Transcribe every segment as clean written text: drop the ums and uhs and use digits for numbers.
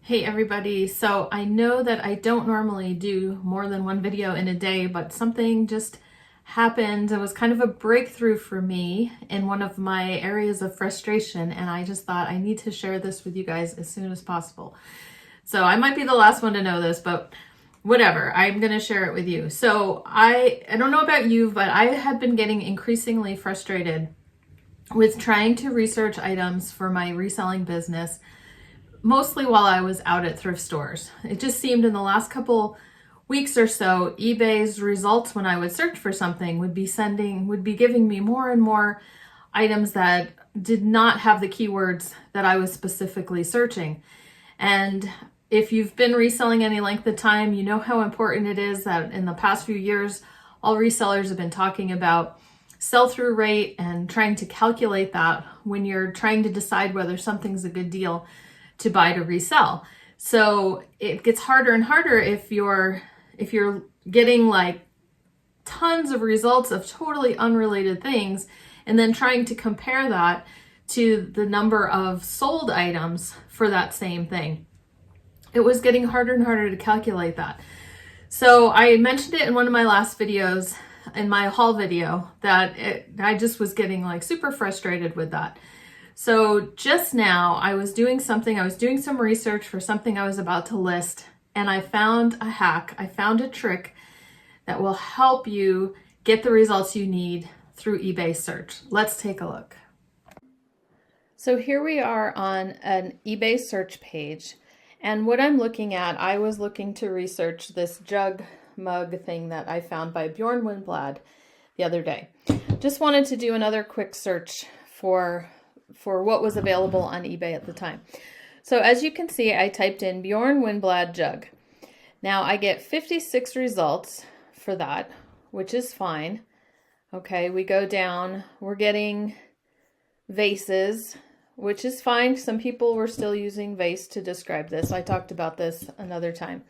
Hey everybody, so I know that I don't normally do more than one video in a day, but something just happened. It was kind of a breakthrough for me in one of my areas of frustration, and I just thought I need to share this with you guys as soon as possible. So I might be the last one to know this, but whatever, I'm going to share it with you. So I don't know about you, but I have been getting increasingly frustrated with trying to research items for my reselling business, mostly while I was out at thrift stores. It just seemed in the last couple weeks or so, eBay's results when I would search for something would be giving me more and more items that did not have the keywords that I was specifically searching. And if you've been reselling any length of time, you know how important it is that in the past few years, all resellers have been talking about sell-through rate and trying to calculate that when you're trying to decide whether something's a good deal to buy to resell. So it gets harder and harder if you're getting like tons of results of totally unrelated things and then trying to compare that to the number of sold items for that same thing. It was getting harder and harder to calculate that. So I mentioned it in one of my last videos, in my haul video, that I just was getting like super frustrated with that. So just now I was doing some research for something I was about to list, and I found a hack. I found a trick that will help you get the results you need through eBay search. Let's take a look. So here we are on an eBay search page, and what I'm looking at, I was looking to research this jug mug thing that I found by Bjorn Windblad the other day. Just wanted to do another quick search for what was available on eBay at the time. So as you can see, I typed in Bjorn Windblad jug. Now I get 56 results for that, which is fine. Okay, we go down, we're getting vases, which is fine. Some people were still using vase to describe this. I talked about this another time.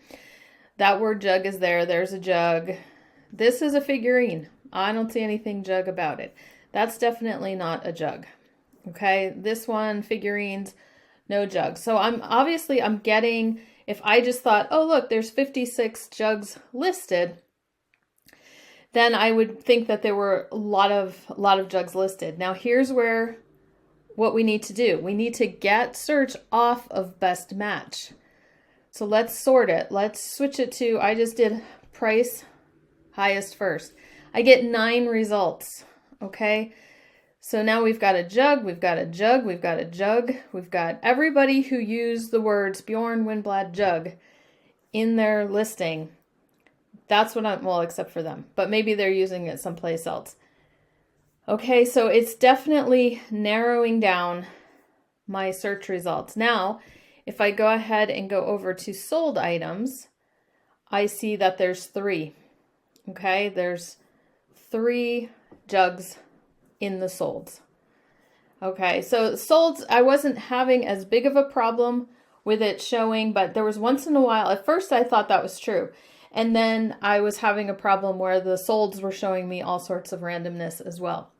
That word jug is there. There's a jug. This is a figurine. I don't see anything jug about it. That's definitely not a jug. Okay, this one, figurines, no jug. So I'm getting, if I just thought, oh look, there's 56 jugs listed, then I would think that there were a lot of jugs listed. Now here's what we need to do. We need to get search off of best match. So let's sort it. Let's switch it to, I just did price highest first. I get 9 results, okay? So now we've got a jug, we've got a jug, we've got a jug, we've got everybody who used the words Bjorn Windblad jug in their listing. That's what well, except for them, but maybe they're using it someplace else. Okay, so it's definitely narrowing down my search results. Now, if I go ahead and go over to sold items, I see that there's 3. Okay, there's 3 jugs in the solds. Okay, so solds, I wasn't having as big of a problem with it showing, but there was once in a while, at first I thought that was true. And then I was having a problem where the solds were showing me all sorts of randomness as well.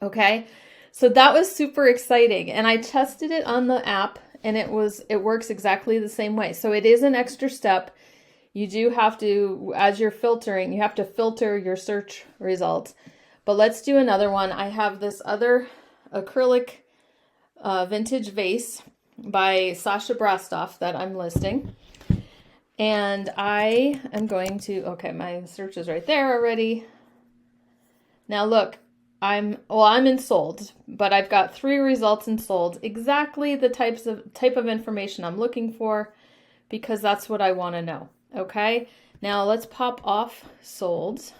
Okay, so that was super exciting. And I tested it on the app and it works exactly the same way. So it is an extra step. You do have to, as you're filtering, you have to filter your search results. But let's do another one. I have this other acrylic vintage vase by Sasha Brastoff that I'm listing. And I am going to, okay, my search is right there already. Now look, I'm in sold, but I've got 3 results in sold. Exactly the type of information I'm looking for because that's what I want to know. Okay, now let's pop off solds.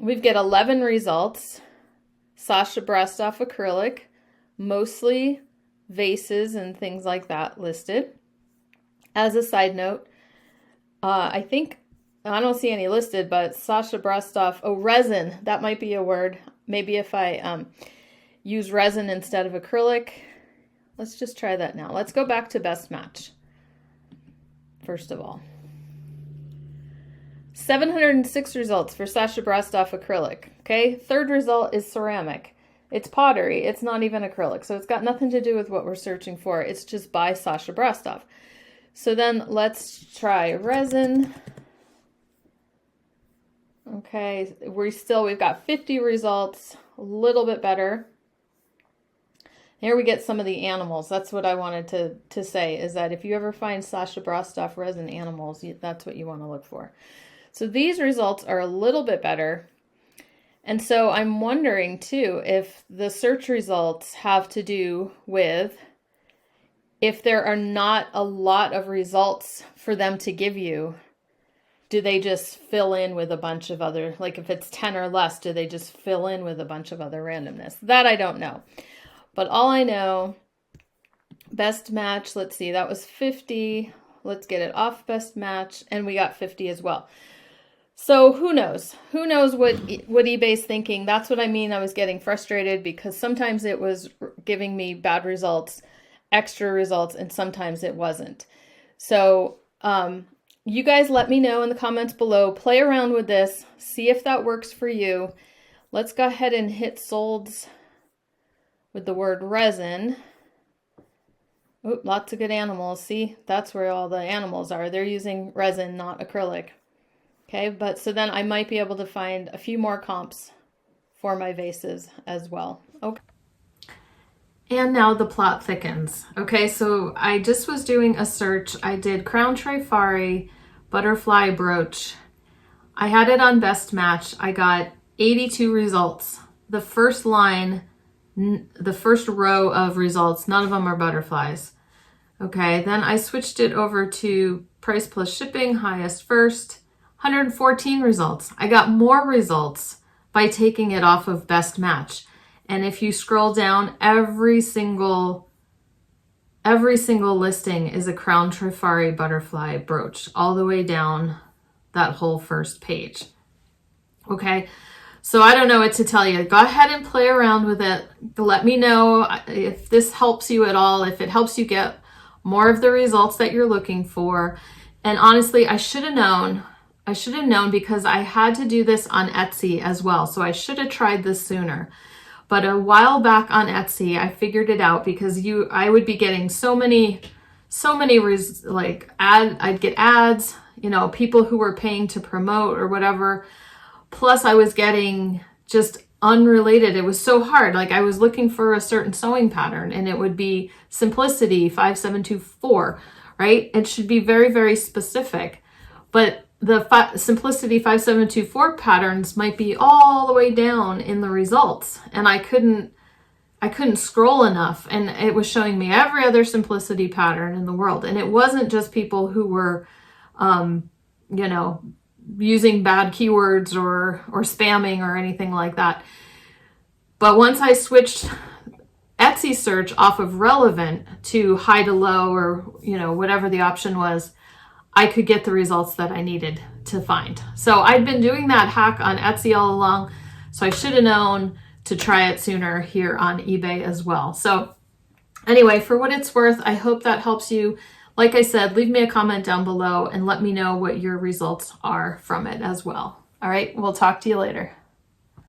We've got 11 results, Sasha Brastoff acrylic, mostly vases and things like that listed. As a side note, I don't see any listed, but Sasha Brastoff, resin, that might be a word. Maybe if I use resin instead of acrylic. Let's just try that now. Let's go back to best match, first of all. 706 results for Sasha Brastoff acrylic. Okay, 3rd result is ceramic. It's pottery. It's not even acrylic. So it's got nothing to do with what we're searching for. It's just by Sasha Brastoff. So then let's try resin. Okay, we've got 50 results, a little bit better. Here we get some of the animals. That's what I wanted to say, is that if you ever find Sasha Brastoff resin animals, that's what you want to look for. So these results are a little bit better. And so I'm wondering too, if the search results have to do with if there are not a lot of results for them to give you. Do they just fill in with a bunch of other, like if it's 10 or less, do they just fill in with a bunch of other randomness? That I don't know. But all I know, best match, let's see, that was 50. Let's get it off best match, and we got 50 as well. So who knows? Who knows what eBay's thinking? That's what I mean. I was getting frustrated because sometimes it was giving me bad results, extra results, and sometimes it wasn't. So, you guys let me know in the comments below. Play around with this. See if that works for you. Let's go ahead and hit solds with the word resin. Oop, lots of good animals. See, that's where all the animals are. They're using resin, not acrylic. Okay, but so then I might be able to find a few more comps for my vases as well. Okay. And now the plot thickens. Okay, so I just was doing a search. I did Crown Trifari butterfly brooch. I had it on best match. I got 82 results. The first line, the first row of results, none of them are butterflies. Okay, then I switched it over to price plus shipping, highest first, 114 results. I got more results by taking it off of best match. And if you scroll down, every single listing is a Crown Trifari butterfly brooch, all the way down that whole first page. Okay, so I don't know what to tell you. Go ahead and play around with it. Let me know if this helps you at all, if it helps you get more of the results that you're looking for. And honestly, I should have known because I had to do this on Etsy as well. So I should have tried this sooner. But a while back on Etsy, I figured it out because I would be getting so many, I'd get ads, people who were paying to promote or whatever. Plus I was getting just unrelated. It was so hard. Like I was looking for a certain sewing pattern and it would be Simplicity 5724, right? It should be very, very specific. But the Simplicity 5724 patterns might be all the way down in the results, and I couldn't scroll enough, and it was showing me every other Simplicity pattern in the world. And it wasn't just people who were using bad keywords or spamming or anything like that. But once I switched Etsy search off of relevant to high to low, or whatever the option was, I could get the results that I needed to find. So I'd been doing that hack on Etsy all along, so I should have known to try it sooner here on eBay as well. So anyway, for what it's worth, I hope that helps you. Like I said, leave me a comment down below and let me know what your results are from it as well. All right, we'll talk to you later.